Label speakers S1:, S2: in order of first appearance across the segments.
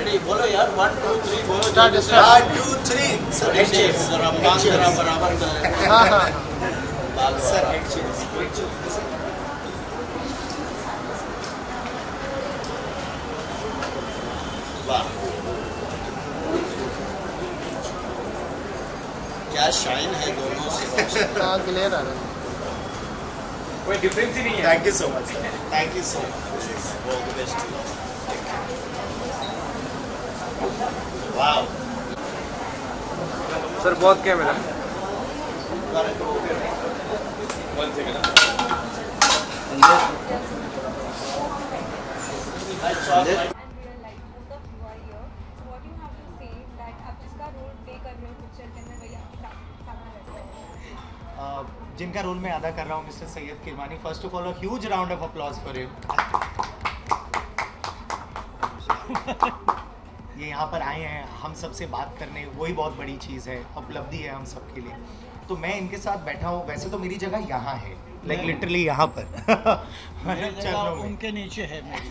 S1: Ready बोलो यार 1 2 3 बोलो
S2: Start,
S1: जल्दी से।
S2: start.
S3: 1 2 3 sir
S1: head
S3: head
S1: chairs
S3: chairs
S1: जरा काम जरा बराबर कर ले।
S2: हाँ हाँ
S1: बाल
S3: सर
S1: वाला।
S3: हेड चेयर्स
S1: वाह क्या शाइन है दोनों से।
S2: हाँ क्लियर आ रहा है
S4: कोई डिफरेंस ही नहीं है।
S3: Thank you so much thank you so much
S1: all the best wow
S4: sir बहुत camera.
S5: and real life, both of you are here. So what do you have to say that आप जिसका role play कर रहे हो picture के अंदर वही आपके सामने रहता है?
S6: जिनका रोल मैं अदा कर रहा हूँ mister Syed Kirmani, first of all a huge round of applause for him. ये यहाँ पर आए हैं हम सबसे बात करने, वही बहुत बड़ी चीज़ है, उपलब्धि है हम सबके लिए। तो मैं इनके साथ बैठा हूँ, वैसे तो मेरी जगह यहाँ है, लाइक लिटरली यहाँ पर चरणों में।
S1: उनके नीचे है मेरी।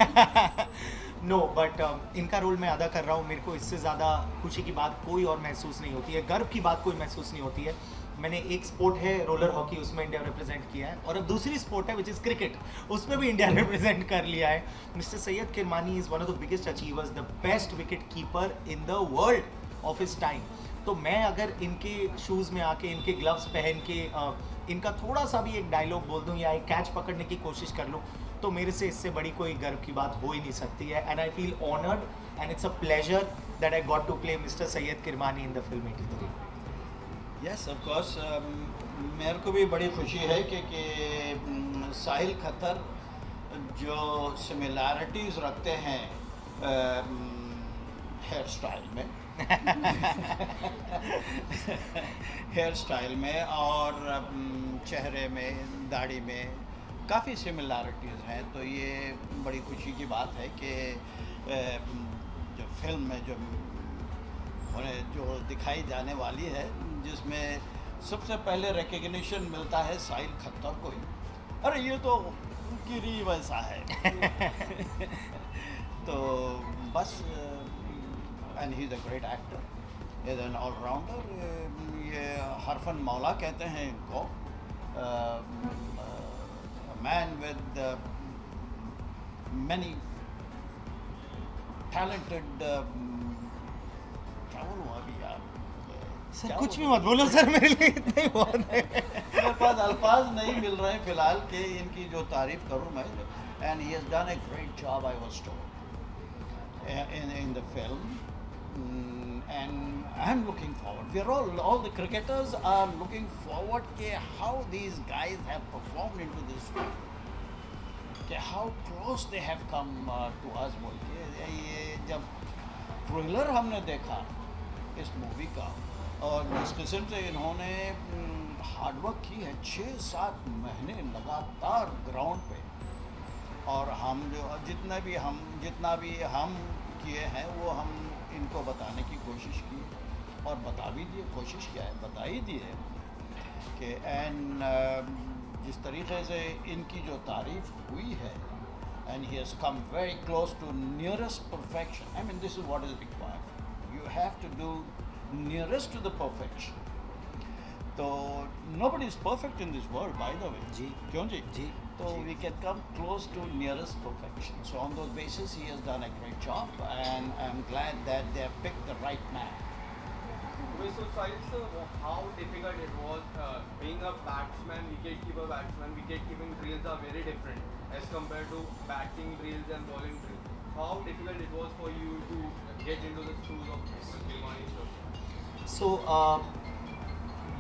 S6: नो बट इनका रोल मैं अदा कर रहा हूँ, मेरे को इससे ज़्यादा खुशी की बात कोई और महसूस नहीं होती है, गर्व की बात कोई महसूस नहीं होती है। मैंने एक स्पोर्ट है रोलर हॉकी, उसमें इंडिया रिप्रेजेंट किया है, और अब दूसरी स्पोर्ट है विच इज़ क्रिकेट, उसमें भी इंडिया रिप्रेजेंट कर लिया है। Mister Syed Kirmani is one of the biggest achievers, the best wicket keeper in the world of his time. तो मैं अगर इनके शूज़ में आके, इनके ग्लव्स पहन के इनका थोड़ा सा भी एक डायलॉग बोल दूँ या एक कैच पकड़ने की कोशिश कर लूँ, तो मेरे से इससे बड़ी कोई गर्व की बात हो ही नहीं सकती है। And I feel honoured and it's a pleasure that I got to play mister Syed Kirmani in the film 83।
S1: Yes of course मेरे को भी बड़ी खुशी है कि साहिल खतर जो सिमिलैरिटीज़ रखते हैं हेयर स्टाइल में हेयर स्टाइल में और चेहरे में, दाढ़ी में काफ़ी सिमिलैरिटीज़ हैं। तो ये बड़ी खुशी की बात है कि जो फिल्म में जो दिखाई जाने वाली है, जिसमें सबसे पहले रिकग्निशन मिलता है साहिल खत्तर को ही, अरे ये तो गिरी वैसा है। तो बस and he is a great actor, is an allrounder. ये हरफन मौला कहते हैं इनको, मैन विद मैनी टैलेंटेड, क्या बोलूँ अभी यार,
S6: सर
S1: क्या
S6: कुछ भी
S1: बोलूं?
S6: मत बोलो सर, मेरे लिए इतना ही बहुत है।
S1: मेरे पास अल्फाज नहीं मिल रहे हैं फिलहाल कि इनकी जो तारीफ करूं मैं। And he has done a great job, I was told, in the film. And I'm looking forward, we're all the cricketers are looking forward कि how these guys have performed into this film, कि how close they have come to us। बोल के ये जब trailer हमने देखा इस movie का, और जिस किस्म से इन्होंने हार्डवर्क की है 6-7 महीने लगातार ग्राउंड पे, और हम जो जितना भी हम किए हैं वो हम इनको बताने की कोशिश की, और बता भी दिए, कोशिश किया है, बता ही दिए कि एंड जिस तरीके से इनकी जो तारीफ हुई है, and he has come very close to nearest perfection. I mean this is what is required, you have to do nearest to the perfection. तो nobody is perfect in this world, by the way,
S6: जी
S1: क्यों जी?
S6: जी
S1: So we can come close to nearest perfection. So on those basis, he has done a great job, and I'm glad that they have picked the right man.
S4: So Sahil sir, how difficult it was being a batsman, wicket-keeper batsman. Wicket-keeping drills are very different as compared to batting drills and bowling drills. How difficult it was for you to get into the shoes of Kirmani sir?
S6: सो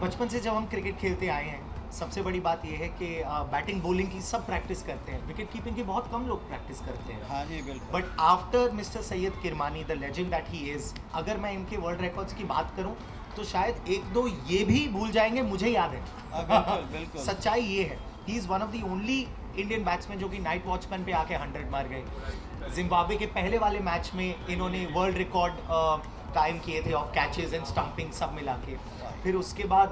S6: बचपन से जब हम cricket खेलते आए हैं, सबसे बड़ी बात यह है कि बैटिंग बॉलिंग की सब प्रैक्टिस करते हैं, विकेट कीपिंग की बहुत कम लोग प्रैक्टिस करते हैं।
S1: हाँ जी, बिल्कुल।
S6: But after mister Syed Kirmani, the legend that he is, अगर मैं इनके वर्ल्ड रिकॉर्ड्स की बात करूं तो शायद एक दो ये भी भूल जाएंगे, मुझे याद है।
S1: बिल्कुल बिल्कुल।
S6: सच्चाई ये है, he is one of the only Indian batsman जो कि नाइट वॉचमैन पे आके 100 मार गए। जिम्बाब्वे के पहले वाले मैच में इन्होंने वर्ल्ड रिकॉर्ड कायम किए थे ऑफ कैचेज एंड स्टंपिंग सब मिला के। फिर उसके बाद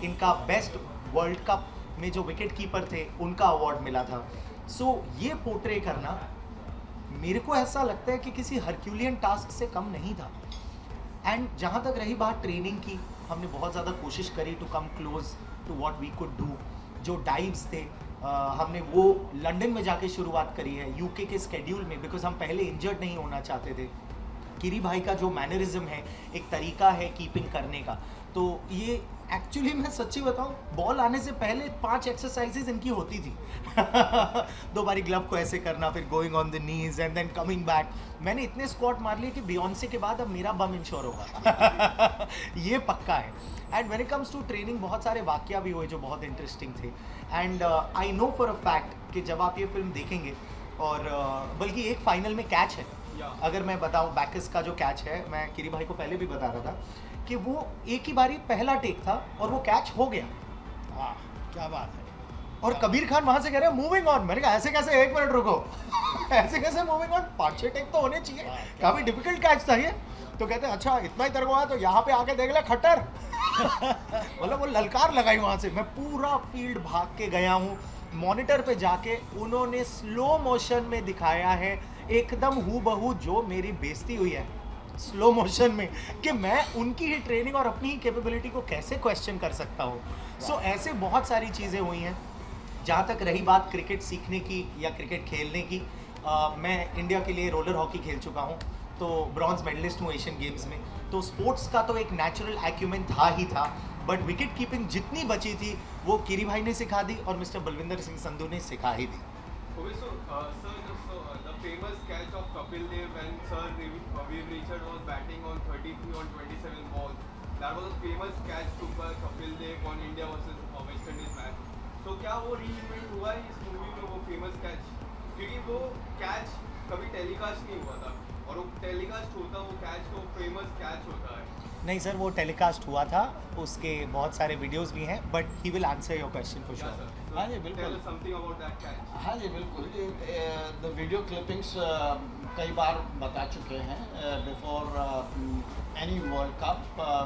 S6: इनका बेस्ट वर्ल्ड कप में जो विकेट कीपर थे उनका अवार्ड मिला था। सो ये पोर्ट्रे करना मेरे को ऐसा लगता है कि किसी हरक्यूलियन टास्क से कम नहीं था। एंड जहाँ तक रही बात ट्रेनिंग की, हमने बहुत ज़्यादा कोशिश करी to come close to what we could do. जो डाइव्स थे हमने वो लंदन में जाके शुरुआत करी है, यूके के स्केड्यूल में, बिकॉज हम पहले इंजर्ड नहीं होना चाहते थे। किरी भाई का जो मैनरिज्म है, एक तरीका है कीपिंग करने का, तो ये एक्चुअली मैं सच्ची बताऊं, बॉल आने से पहले 5 एक्सरसाइजेज इनकी होती थी। 2 बारी ग्लव को ऐसे करना, फिर going on the knees and then coming back. मैंने इतने स्क्वाट मार लिए कि बियॉन्से के बाद अब मेरा बम इंश्योर होगा। ये पक्का है। And when it comes to training, बहुत सारे वाकया भी हुए जो बहुत इंटरेस्टिंग थे। And I know for a fact कि जब आप ये फिल्म देखेंगे, और बल्कि एक फाइनल में कैच है, अगर मैं बताऊं बैकस का जो कैच है, मैं किरी भाई को पहले भी बता रहा था कि वो एक ही बारी पहला टेक था और वो कैच हो गया।
S1: वाह, क्या बात है।
S6: और कबीर खान वहां से कह रहे हैं मूविंग ऑन। मैंने कहा ऐसे कैसे, 1 मिनट रुको। ऐसे कैसे मूविंग ऑन, 5-6 टेक तो होने चाहिए। काफी डिफिकल्ट कैच था ये। तो कहते हैं अच्छा इतना ही तेरे को आया तो यहाँ पे आके देख ले खट्टर। मतलब वो ललकार लगाई वहां से। मैं पूरा फील्ड भाग के गया हूँ, मॉनिटर पे जाके उन्होंने स्लो मोशन में दिखाया है, एकदम हूबहू जो मेरी बेइज्जती हुई है स्लो मोशन में, कि मैं उनकी ही ट्रेनिंग और अपनी ही कैपेबिलिटी को कैसे क्वेश्चन कर सकता हूँ। सो ऐसे बहुत सारी चीज़ें हुई हैं। जहाँ तक रही बात क्रिकेट सीखने की या क्रिकेट खेलने की, मैं इंडिया के लिए रोलर हॉकी खेल चुका हूँ, तो ब्रॉन्ज मेडलिस्ट हूँ एशियन गेम्स में। तो स्पोर्ट्स का तो एक नेचुरल एक्यूमेंट था ही था, बट विकेट कीपिंग जितनी बची थी वो किरी भाई ने सिखा दी और मिस्टर बलविंदर सिंह संधू ने सिखा ही दी।
S4: Okay, so the famous catch of Kapil Dev when Sir Raviv Richard was batting on 33 on 27 balls, that was a famous catch took by Kapil Dev on India versus West Indies match. So क्या वो reinvent हुआ है इस movie में वो famous catch? क्योंकि वो catch कभी टेलीकास्ट नहीं हुआ था, और वो टेलीकास्ट होता वो कैच तो फेमस कैच होता है।
S6: नहीं सर, वो टेलीकास्ट हुआ था, उसके बहुत सारे वीडियोस भी हैं, but he will answer your question for sure.
S1: हाँ जी बिल्कुल।
S4: Tell us something about that catch.
S1: हाँ जी बिल्कुल। द वीडियो क्लिपिंग्स कई बार बता चुके हैं before any world cup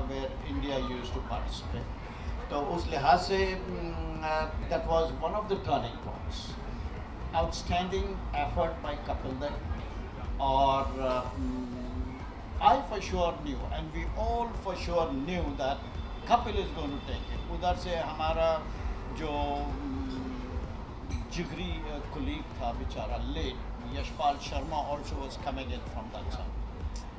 S1: where India used to participate. तो उस लिहाज से that was one of the turning points. Outstanding effort by Kapil Dev, और I for sure knew and we all for sure knew that Kapil is going to take it. उधर से हमारा जो जिगरी कुलीग था बेचारा late, Yashpal Sharma also was coming in from that side.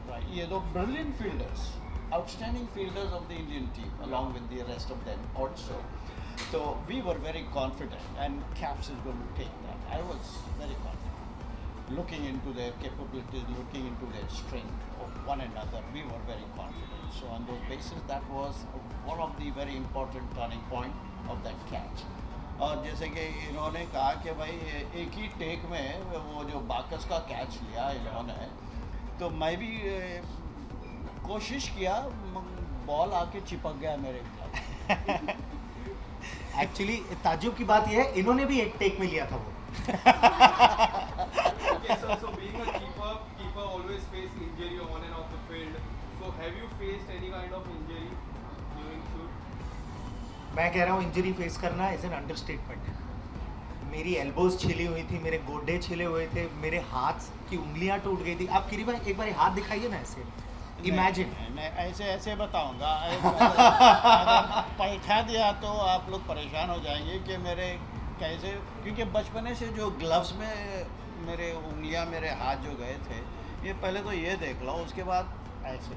S1: Right. ये दो brilliant fielders, outstanding fielders of the Indian team along with the rest of them also. So we were very confident and Caps is going to take that. I was very confident. Looking into their capabilities, looking into their strength of one another, we were very confident. So on those basis, that was one of the very important turning point of that catch. और जैसे कि इन्होंने कहा कि भाई एक ही take में वो जो बाकस का कैच लिया इन्होंने, तो मैं भी कोशिश किया, बॉल आके चिपक गया मेरे ऊपर।
S6: एक्चुअली ताज्जुब की बात यह है, इन्होंने भी एक टेक में लिया था वो।
S4: Okay, so being a keeper always face injury on and off the field. So have you faced any kind of injury during shoot?
S6: मैं कह रहा हूँ इंजरी फेस करना इज एन अंडरस्टेटमेंट। मेरी एल्बोज छिली हुई थी, मेरे गोड्डे छिले हुए थे, मेरे हाथ की उंगलियां टूट गई थी। आप किरी भाई एक बार हाथ दिखाइए ना ऐसे, इमेजिन।
S1: मैं ऐसे ऐसे बताऊंगा, बैठा दिया तो आप लोग परेशान हो जाएंगे कि मेरे कैसे, क्योंकि बचपने से जो ग्लव्स में मेरे उंगलियां मेरे हाथ जो गए थे, ये पहले तो ये देख लो, उसके बाद ऐसे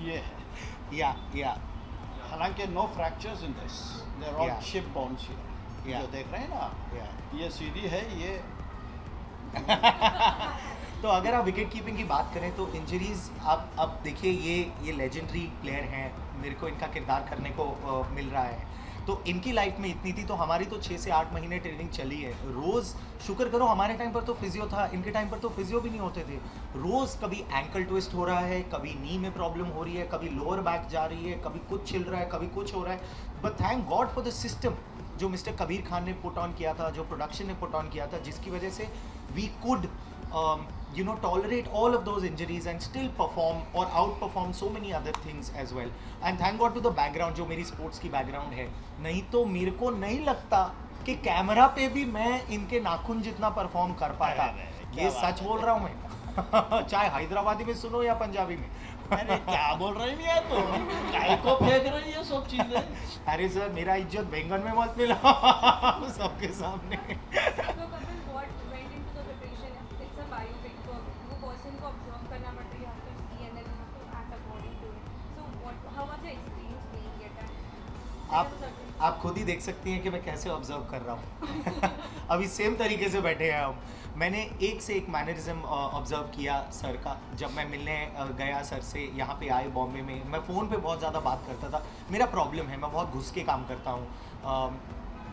S1: ये है
S6: या
S1: हालांकि no fractures in this, they are all
S6: Yeah.
S1: Ship bones here,
S6: Yeah.
S1: जो देख रहे हैं ना आप,
S6: या
S1: ये सीधी है ये।
S6: तो अगर आप विकेट कीपिंग की बात करें तो इंजरीज अब देखिए, ये लेजेंडरी प्लेयर हैं, मेरे को इनका किरदार करने को मिल रहा है, तो इनकी लाइफ में इतनी थी, तो हमारी तो 6 से 8 महीने ट्रेनिंग चली है रोज़। शुक्र करो हमारे टाइम पर तो फिजियो था, इनके टाइम पर तो फिजियो भी नहीं होते थे। रोज़ कभी एंकल ट्विस्ट हो रहा है, कभी नी में प्रॉब्लम हो रही है, कभी लोअर बैक जा रही है, कभी कुछ छिल रहा है, कभी कुछ हो रहा है। But thank God for the system जो मिस्टर कबीर खान ने पुट ऑन किया था, जो प्रोडक्शन ने पुट ऑन किया था, जिसकी वजह से we could tolerate all of those injuries and still perform or outperform so many other things as well. And thank God to the background जो मेरी स्पोर्ट्स की बैकग्राउंड है, नहीं तो मेरे को नहीं लगता कि कैमरा पे भी मैं इनके नाखून जितना परफॉर्म कर पाता।
S1: क्या
S6: ये
S1: बात
S6: सच
S1: है।
S6: बोल रहा हूँ मैं चाहे हैदराबादी में सुनो या पंजाबी में
S1: अरे क्या बोल रही नहीं यार तुम, काय को फेंक रही है सब चीजें।
S6: अरे सर मेरा इज्जत बैंगन में मत मिला सबके सामने
S5: So Kapil, what went into the preparation? It's a biopic, so वो person को observe करना पड़ता है, you have to see and then you have to act according to it. So how was the experience playing it?
S6: आप खुद ही देख सकती हैं कि मैं कैसे ऑब्जर्व कर रहा हूँ अभी सेम तरीके से बैठे हैं हम। मैंने एक से एक मैनरिज्म ऑब्जर्व किया सर का। जब मैं मिलने गया सर से, यहाँ पे आए बॉम्बे में, मैं फ़ोन पे बहुत ज़्यादा बात करता था। मेरा प्रॉब्लम है, मैं बहुत घुस के काम करता हूँ।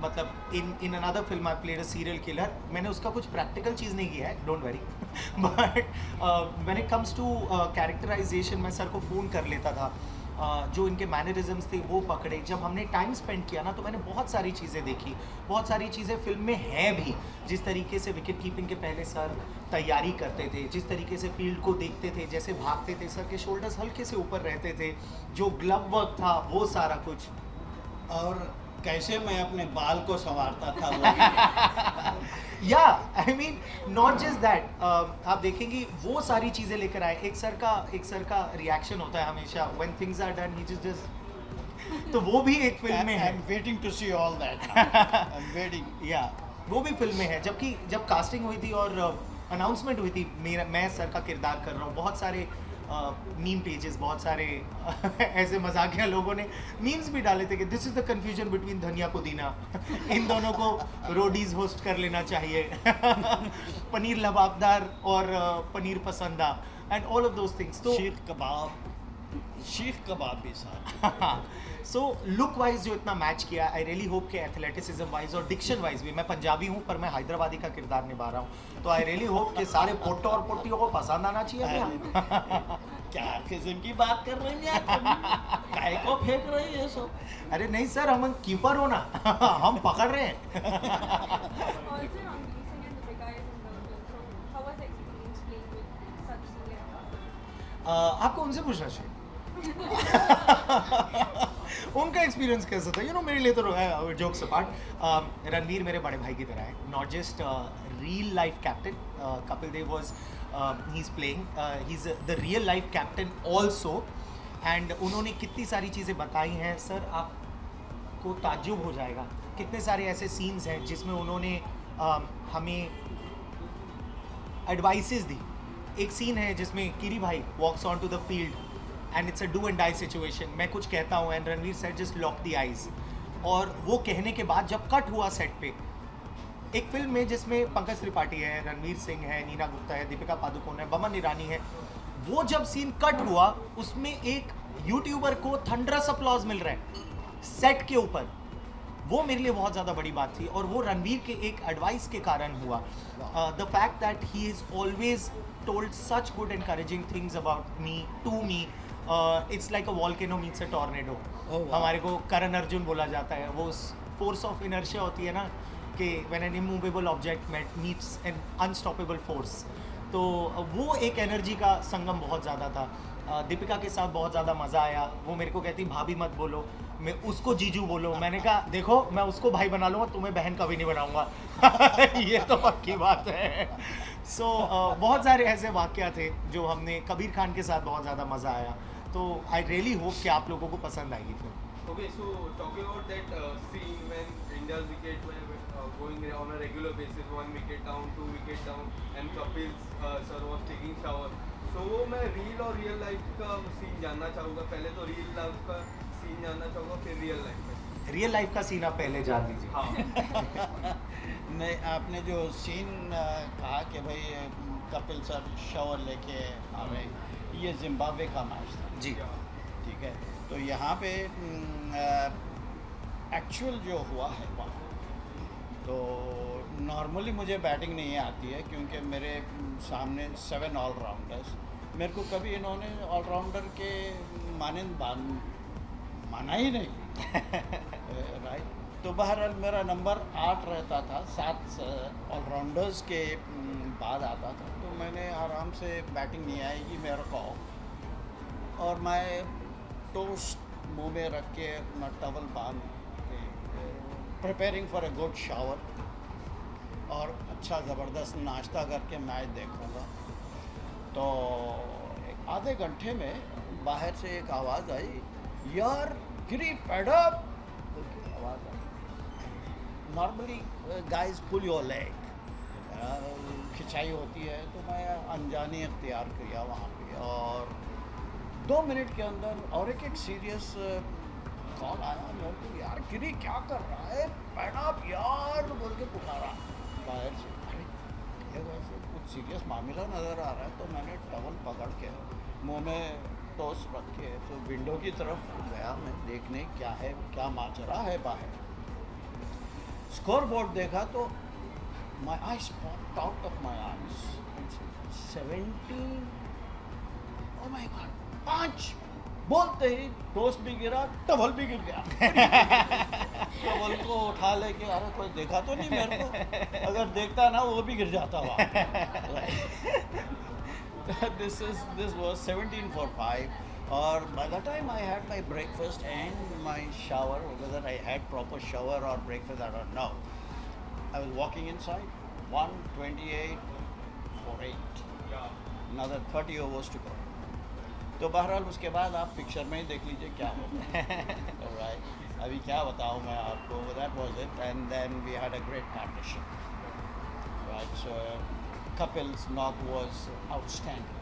S6: मतलब in another film I played a serial killer, मैंने उसका कुछ प्रैक्टिकल चीज़ नहीं किया है, don't worry but when it comes to characterization मैं सर को फ़ोन कर लेता था। जो इनके मैनरिज्म्स थे वो पकड़े। जब हमने टाइम स्पेंड किया ना तो मैंने बहुत सारी चीज़ें देखी, बहुत सारी चीज़ें फिल्म में हैं भी। जिस तरीके से विकेट कीपिंग के पहले सर तैयारी करते थे, जिस तरीके से फील्ड को देखते थे, जैसे भागते थे, सर के शोल्डर्स हल्के से ऊपर रहते थे, जो ग्लव वर्क था वो सारा कुछ।
S1: और कैसे मैं अपने बाल को संवारता था वो
S6: या I mean not just that, आप देखेंगे वो सारी चीज़ें लेकर आए। एक सर का रिएक्शन होता है हमेशा when things are done, he just तो वो भी एक फिल्म में है।
S1: I am waiting to see all that, I am waiting.
S6: या वो भी फिल्म में है। जबकि जब कास्टिंग हुई थी और अनाउंसमेंट हुई थी, मैं सर का किरदार कर रहा हूँ, बहुत सारे मीम पेजेस, बहुत सारे ऐसे मजाकिया लोगों ने मीम्स भी डाले थे कि this is the confusion between धनिया पुदीना इन दोनों को रोडीज होस्ट कर लेना चाहिए पनीर लबाबदार और paneer pasanda and all of those things. तो
S1: शीख कबाब भी साथ।
S6: सो लुक वाइज जो इतना मैच किया, आई रियली होप कि एथलेटिसिज्म वाइज और डिक्शन वाइज भी, मैं पंजाबी हूँ पर मैं हैदराबादी का किरदार निभा रहा हूँ, तो आई रियली होप कि सारे पोटो और पोटियों को पसंद आना चाहिए भैया।
S1: क्या किस्म की बात कर रही हैं आप? काय को फेंक रही है सब?
S6: अरे नहीं सर, हम कीपर हो ना हम पकड़ रहे हैं।
S5: Also, Ranveer Singh and Deepika is in the film. So, how was the experience playing with such senior actors?
S6: आपको उनसे पूछना चाहिए उनका एक्सपीरियंस कैसा था। मेरे लिए तो जोक्स अपार्ट, रणवीर मेरे बड़े भाई की तरह है, not just real life captain. Kapil Dev was he is playing, he is the real life captain also. And उन्होंने कितनी सारी चीज़ें बताई हैं सर, आपको ताज्जुब हो जाएगा। कितने सारे ऐसे सीन्स हैं जिसमें उन्होंने हमें एडवाइसेस दी। एक सीन है जिसमें किरी भाई walks on to the field and it's a do and die situation. मैं कुछ कहता हूँ and Ranveer said just lock the eyes. और वो कहने के बाद जब कट हुआ सेट पे, एक फिल्म में जिसमें पंकज त्रिपाठी है, रणवीर सिंह है, नीना गुप्ता है, दीपिका पादुकोण है, बमन ईरानी है, वो जब सीन कट हुआ उसमें एक यूट्यूबर को थंडरस अपलॉज मिल रहा है सेट के ऊपर। वो मेरे लिए बहुत ज़्यादा बड़ी बात थी और वो रणवीर के एक एडवाइस के कारण हुआ। The fact that he is always told such good encouraging things about me, to me. It's like a volcano meets a tornado. हमारे को करण अर्जुन बोला जाता है। वो फोर्स ऑफ इनर्शिया होती है ना, कि when an immovable object meets an unstoppable force. तो वो एक एनर्जी का संगम बहुत ज़्यादा था। दीपिका के साथ बहुत ज़्यादा मज़ा आया। वो मेरे को कहती भाभी मत बोलो, मैं उसको जीजू बोलो। मैंने कहा देखो मैं उसको भाई बना लूँगा, तुम्हें बहन कभी नहीं बनाऊँगा ये तो पक्की बात है। सो बहुत सारे ऐसे वाक़या थे जो हमने, कबीर खान के साथ बहुत ज़्यादा मज़ा आया। तो आई रियली होप कि आप लोगों को पसंद आएगी film.
S4: Okay, so talking about that scene when India's wicket were going on a regular basis, 1 wicket down, 2 wicket down, and Kapil sir was taking shower. So मैं real और real life का scene जानना चाहूँगा। पहले तो real life का scene जानना चाहूँगा, फिर real life का।
S6: रियल लाइफ का सीन आप पहले जान लीजिए।
S4: हाँ।
S1: नहीं, आपने जो सीन कहा कि भाई कपिल सर शॉवर लेके आ रहे, ये जिम्बाब्वे का मैच था
S6: जी।
S1: ठीक है। तो यहाँ पे एक्चुअल जो हुआ है वहाँ, तो नॉर्मली मुझे बैटिंग नहीं आती है क्योंकि मेरे सामने 7 ऑलराउंडर्स, मेरे को कभी इन्होंने ऑलराउंडर के मानंद माना ही नहीं राइट। तो बहरहाल मेरा नंबर 8 रहता था, 7 ऑलराउंडर्स के बाद आता था। तो मैंने आराम से बैटिंग नहीं आएगी मेरे को, और मैं टोस्ट मुंह में रख के अपना टवल बांध के preparing for a good shower. और अच्छा ज़बरदस्त नाश्ता करके मैच देखूँगा। तो एक आधे घंटे में बाहर से एक आवाज़ आई, यार गिरी पैड अप, आवाज़ आई। Normally guys pull your leg, खिंचाई होती है, तो मैं अनजाने इख्तियार किया वहाँ पे, और 2 मिनट के अंदर और एक सीरियस कॉल आया मेरे को, यार गिरी क्या कर रहा है, पैड अप यार बोल के पुकारा बाहर से। अरे ये वैसे कुछ सीरियस मामला नज़र आ रहा है, तो मैंने टवल पकड़ के मुंह में टोस्ट रख के तो विंडो की तरफ गया मैं देखने क्या है, क्या माजरा है बाहर। स्कोर बोर्ड देखा तो my eyes popped out of my eyes, 17, oh my God, 5 बोलते ही टोस्ट भी गिरा, टवल भी गिर गया। टवल को उठा लेके, अरे कोई देखा तो नहीं मेरे को, अगर देखता ना वो भी गिर जाता वहाँ। This was 17 for 5, और by the time I had my breakfast and my shower, whether I had proper shower or breakfast I don't know, I was walking inside, 1:28 for 8, another 30 overs to go. तो बहरहाल उसके बाद आप picture में ही देख लीजिए क्या होगा। Alright, अभी क्या बताऊँ मैं आपको, that was it, and then we had a great partnership, right? So couples knock was outstanding.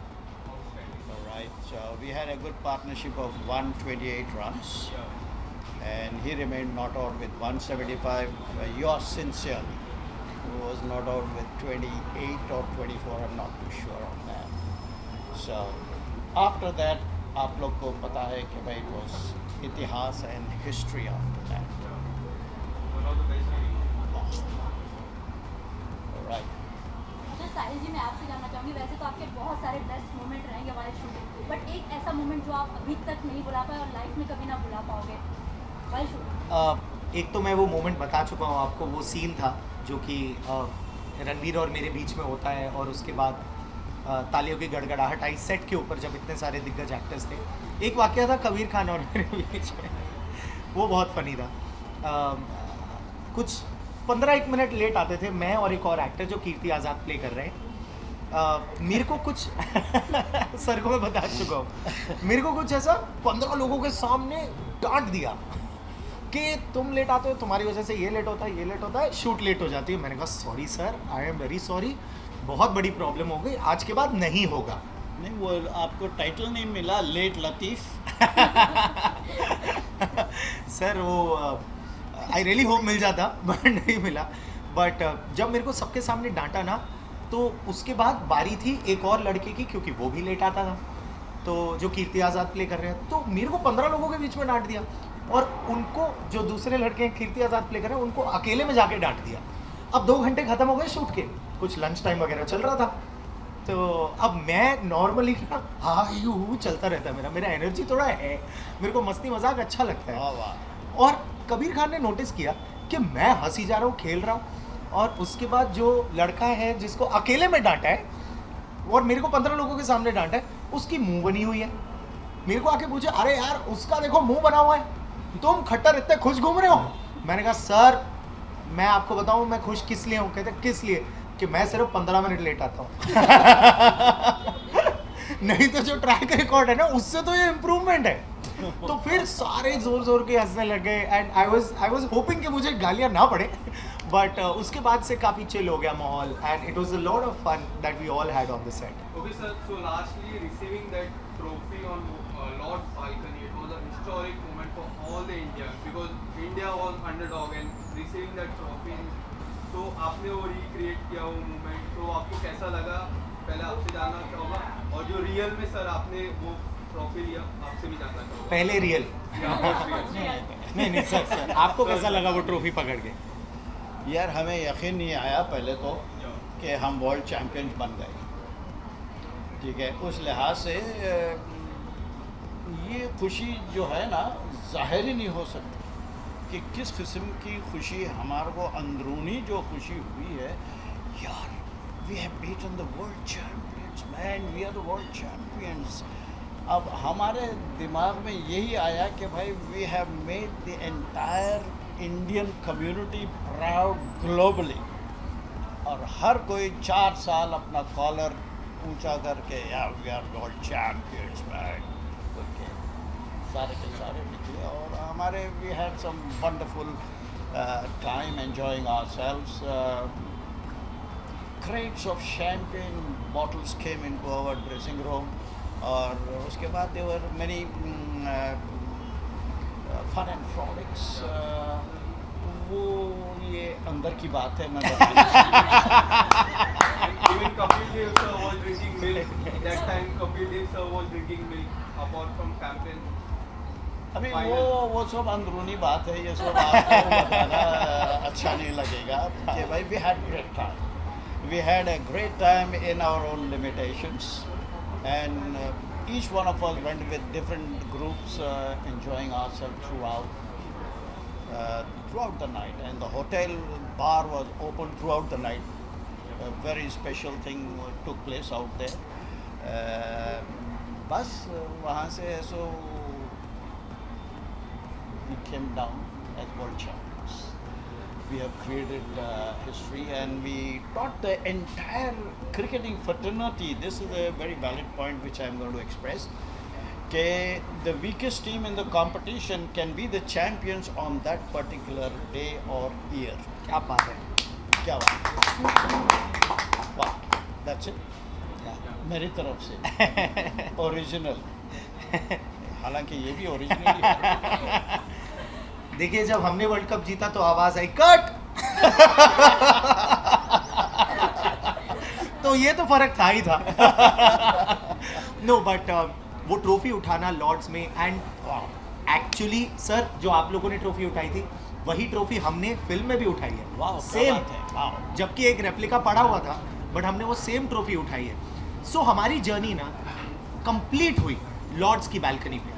S1: Alright, so we had a good partnership of 128 runs, and he remained not out with 175. Yours sincerely was not out with 28 or 24, I'm not too sure on that. So after that आप लोग को पता है कि भाई it was इतिहास and history after that.
S4: One of the best feelings.
S1: Alright.
S2: तो साहिल जी, मैं आपसे जानना चाहूँगी, वैसे तो आपके बहुत सारे बेस्ट मोमेंट रहेंगे हमारे शूटिंग, बट एक ऐसा मोमेंट जो आप अभी तक नहीं भुला पाए और लाइफ में कभी ना भुला पाओगे वाइल शूटिंग?
S6: एक तो मैं वो मोमेंट बता चुका हूँ आपको, वो सीन था जो कि रणवीर और मेरे बीच में होता है, और उसके बाद तालियों की गड़गड़ाहट आई सेट के ऊपर जब इतने सारे दिग्गज एक्टर्स थे। एक वाकया था कबीर खान और मेरे बीच में, वो बहुत फनी था। कुछ 15-1 मिनट लेट आते थे मैं और एक और एक्टर जो कीर्ति आज़ाद प्ले कर रहे हैं। मेरे को कुछ सर को मैं बता चुका हूँ, मेरे को कुछ ऐसा 15 लोगों के सामने डांट दिया कि तुम लेट आते हो, तुम्हारी वजह से ये लेट होता है, ये लेट होता है, शूट लेट हो जाती है। मैंने कहा sorry sir, I am very sorry, बहुत बड़ी प्रॉब्लम हो गई, आज के बाद नहीं होगा।
S1: नहीं, वो आपको टाइटल नहीं मिला लेट लतीफ़?
S6: सर वो आई रियली होप मिल जाता, बट नहीं मिला। बट जब मेरे को सबके सामने डांटा ना, तो उसके बाद बारी थी एक और लड़के की, क्योंकि वो भी लेट आता था, तो जो कीर्ति आज़ाद प्ले कर रहे हैं, तो मेरे को 15 लोगों के बीच में डांट दिया, और उनको जो दूसरे लड़के कीर्ति आज़ाद प्ले कर रहे हैं उनको अकेले में जाके डांट दिया। अब 2 घंटे ख़त्म हो गए शूट के, कुछ लंच टाइम वगैरह चल रहा था, तो अब मैं नॉर्मली ना हाँ यू चलता रहता है, मेरा एनर्जी थोड़ा है, मेरे को मस्ती मजाक अच्छा लगता है।
S1: वाह।
S6: और कबीर खान ने नोटिस किया कि मैं हंसी जा रहा हूँ, खेल रहा हूँ, और उसके बाद जो लड़का है जिसको अकेले में डांटा है और मेरे को 15 लोगों के सामने डांटा है, उसकी मुंह बनी हुई है। मेरे को आके पूछे, अरे यार उसका देखो मुंह बना हुआ है, तुम खट्टर इतने खुश घूम रहे हो। मैंने कहा सर मैं आपको बताऊं मैं खुश किस लिए हूँ। कहते किस लिए? कि मैं सिर्फ 15 मिनट लेट आता हूँ। नहीं तो जो ट्रैक रिकॉर्ड है ना उससे तो ये इम्प्रूवमेंट है। तो फिर सारे जोर जोर के हंसने लगे, एंड आई वाज होपिंग कि मुझे गालियाँ ना पड़े, बट उसके बाद से काफ़ी चिल हो गया माहौल, and it was a lot of fun that we all had on the set.
S4: Okay, sir. So lastly, receiving that trophy on Lord's balcony, it was a historic moment for all the Indians because India was underdog and receiving that trophy. तो आपने वो recreate किया वो moment, तो आपको कैसा लगा? पहले आपसे जानना चाहूँगा, और जो रियल में सर आपने वो ट्रॉफी लिया, आपसे भी जानना चाहूँगा।
S6: पहले रियल नहीं सर आपको कैसा लगा वो ट्रॉफी पकड़ के?
S1: यार हमें यकीन नहीं आया पहले तो कि हम वर्ल्ड चैम्पियन बन गए, ठीक है। उस लिहाज से ये खुशी जो है ना ज़ाहिर ही नहीं हो सकती कि किस किस्म की खुशी हमारे को अंदरूनी जो खुशी हुई है। यार we have beaten the world champions man, we are the world champions. अब हमारे दिमाग में यही आया कि भाई we have made the entire Indian community proud globally, और हर कोई 4 साल अपना कॉलर ऊंचा करके या we are world champions man okay सारे के सारे निकले और हमारे we had some wonderful time enjoying ourselves crates of champagne bottles came into our dressing room और उसके बाद there were many fun and frolics वो ये अंदर की बात है मैं
S4: Even Kapil Dev sir was drinking milk. That time Kapil Dev sir was drinking milk apart from campaign.
S1: अभी वो सब अंदरूनी बात है ये सब आपको बताना अच्छा नहीं लगेगा कि भाई we had great time. We had a great time in our own limitations and each one of us went with different groups enjoying ourselves throughout the night and the hotel bar was open throughout the night. A very special thing took place out there. बस वहाँ से so we came down as world champions. We have created history and we taught the entire cricketing fraternity. This is a very valid point which I am going to express. That the weakest team in the competition can be the champions on that particular day or year.
S6: क्या बात है
S1: क्या बात वाह that's it मेरी तरफ से original हालांकि ये भी ओरिजिनल है
S6: देखिए जब हमने वर्ल्ड कप जीता तो आवाज आई कट तो ये तो फर्क था ही था नो बट वो ट्रॉफी उठाना लॉर्ड्स में एंड एक्चुअली सर जो आप लोगों ने ट्रॉफी उठाई थी वही ट्रॉफी हमने फिल्म में भी उठाई है
S1: वाह
S6: सेम
S1: वाह
S6: जबकि एक रेप्लिका पड़ा हुआ था बट हमने वो सेम ट्रॉफी उठाई है सो हमारी जर्नी ना कंप्लीट हुई लॉर्ड्स की बालकनी पे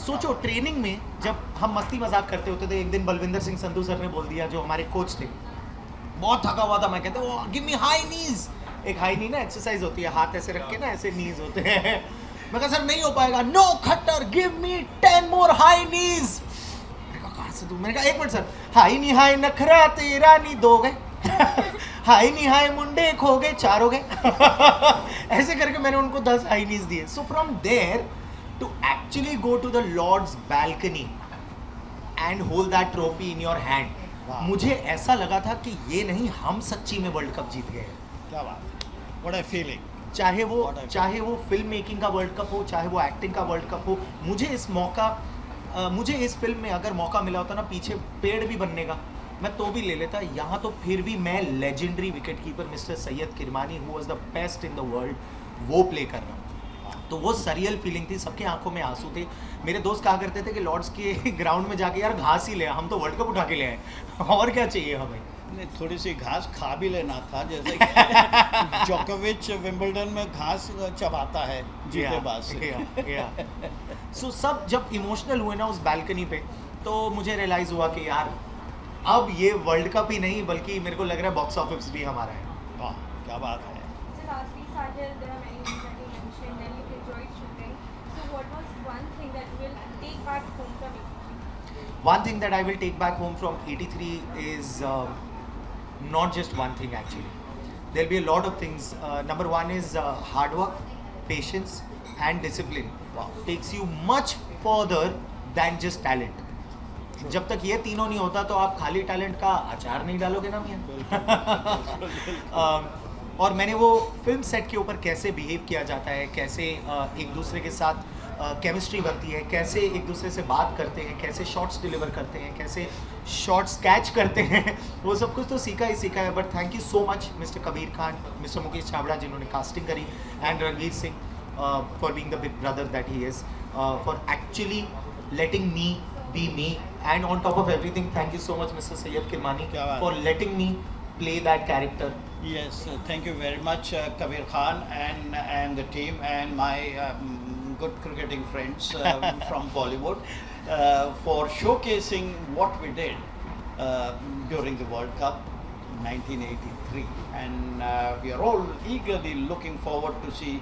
S6: सोचो ट्रेनिंग में जब हम मस्ती मजाक करते होते थे एक दिन बलविंदर सिंह संधू सर ने बोल दिया जो हमारे कोच थे बहुत थका हुआ था मैं कहते वो गिव मी हाई नीज एक हाई नी ना एक्सरसाइज होती है हाथ ऐसे रख के ना ऐसे नीज होते हैं मैं कहा सर नहीं हो पाएगा no Khattar give me 10 more high knees मैंने कहा कहाँ से दूं मैंने कहा एक minute sir high knee high नखरा तेरा नी दो गए हाई नी हाई मुंडे खो गए 4 हो गए ऐसे करके मैंने उनको 10 हाई नीज दिए so from there to actually go to the Lord's balcony and hold that trophy in your hand. मुझे ऐसा लगा था कि ये नहीं हम सच्ची में वर्ल्ड कप जीत गए
S1: क्या बात what a feeling
S6: चाहे वो फिल्म मेकिंग का वर्ल्ड कप हो चाहे वो एक्टिंग का वर्ल्ड कप हो मुझे इस फिल्म में अगर मौका मिला होता ना पीछे पेड़ भी बनने का मैं तो भी ले लेता यहाँ तो फिर भी मैं legendary wicket keeper mister Syed Kirmani who was the best in the world वो प्ले कर रहा हूँ तो वो सरियल फीलिंग थी सबके आंखों में आंसू थे मेरे दोस्त कहा करते थे कि लॉर्ड्स के ग्राउंड में जाके यार घास ही ले हम तो वर्ल्ड कप उठा के ले आए और क्या चाहिए हमें
S1: नहीं थोड़ी सी घास खा भी लेना था जैसे कि जोकोविच विंबलडन में घास चबाता है जीतेबाज से
S6: सो सब जब इमोशनल हुए ना उस बालकनी पे तो मुझे रियलाइज हुआ कि यार अब ये वर्ल्ड कप ही नहीं बल्कि मेरे को लग रहा है बॉक्स ऑफिस भी हमारा है
S1: वाह क्या बात है
S5: So lastly, Sajal, there are many things that you mentioned and you enjoyed shooting. So what was one thing that you will take back home from 83?
S6: One thing that I will take back home from 83 is not just one thing actually. There'll be a lot of things. Number one is hard work, patience and discipline. Takes you much further than just talent. जब तक ये तीनों नहीं होता तो आप खाली talent का अचार नहीं डालोगे ना मियां और मैंने वो फिल्म सेट के ऊपर कैसे बिहेव किया जाता है कैसे एक दूसरे के साथ केमिस्ट्री बनती है कैसे एक दूसरे से बात करते हैं कैसे शॉट्स डिलीवर करते हैं कैसे शॉट्स कैच करते हैं वो सब कुछ तो सीखा ही सीखा है but thank you so much mister Kabir Khan mister Mukesh Chhabra जिन्होंने कास्टिंग करी and Ranveer Singh for being the big brother that he is for actually letting me be me and on top of everything thank you so much Mr. Sayyid Kirmani for letting me play that character.
S1: Yes, thank you very much Kabir Khan and the team and my good cricketing friends from Bollywood for showcasing what we did during the World Cup 1983 and we are all eagerly looking forward to see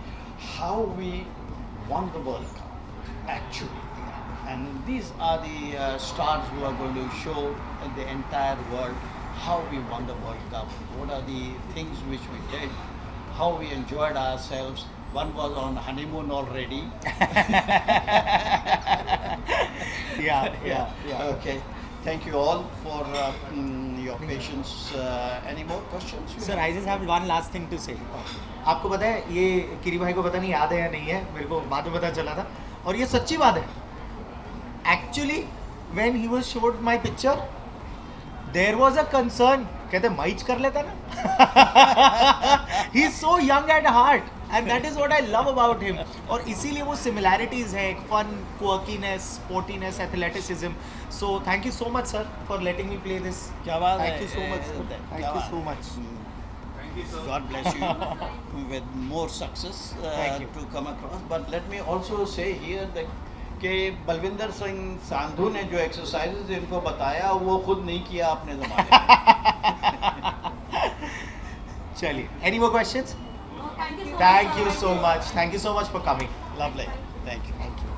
S1: how we won the World Cup actually. And these are the stars who are going to show the entire world how we won the World Cup, what are the things which we did, how we enjoyed ourselves. One was on honeymoon already.
S6: Yeah.
S1: Okay. Thank you all for your patience. Any more questions?
S6: Sir I just have one last thing to say. आपको पता है ये किरी भाई को पता नहीं याद है या नहीं है, मेरे को बाद में पता चला था और ये सच्ची बात है. Actually when he was showed my picture there was a concern, कहते माइच कर लेता ना. He is so young at heart and that is what I love about him. और इसीलिए वो सिमिलैरिटीज है, fun, quirkiness, sportiness, athleticism. So thank you so much sir for letting me play this.
S1: क्या बात है.
S6: Thank you so much. Thank you so much.
S4: Thank you, sir.
S1: God bless you with more success
S6: Thank you.
S1: to come across. But let me also say here that कि बलविंदर सिंह सांधू ने जो exercises इनको बताया वो खुद नहीं किया अपने ज़माने में.
S6: चलिए, any more questions?
S2: Thank you so much.
S6: Thank you so much. Thank you so much for coming.
S1: Lovely. Thank you.
S6: Thank you.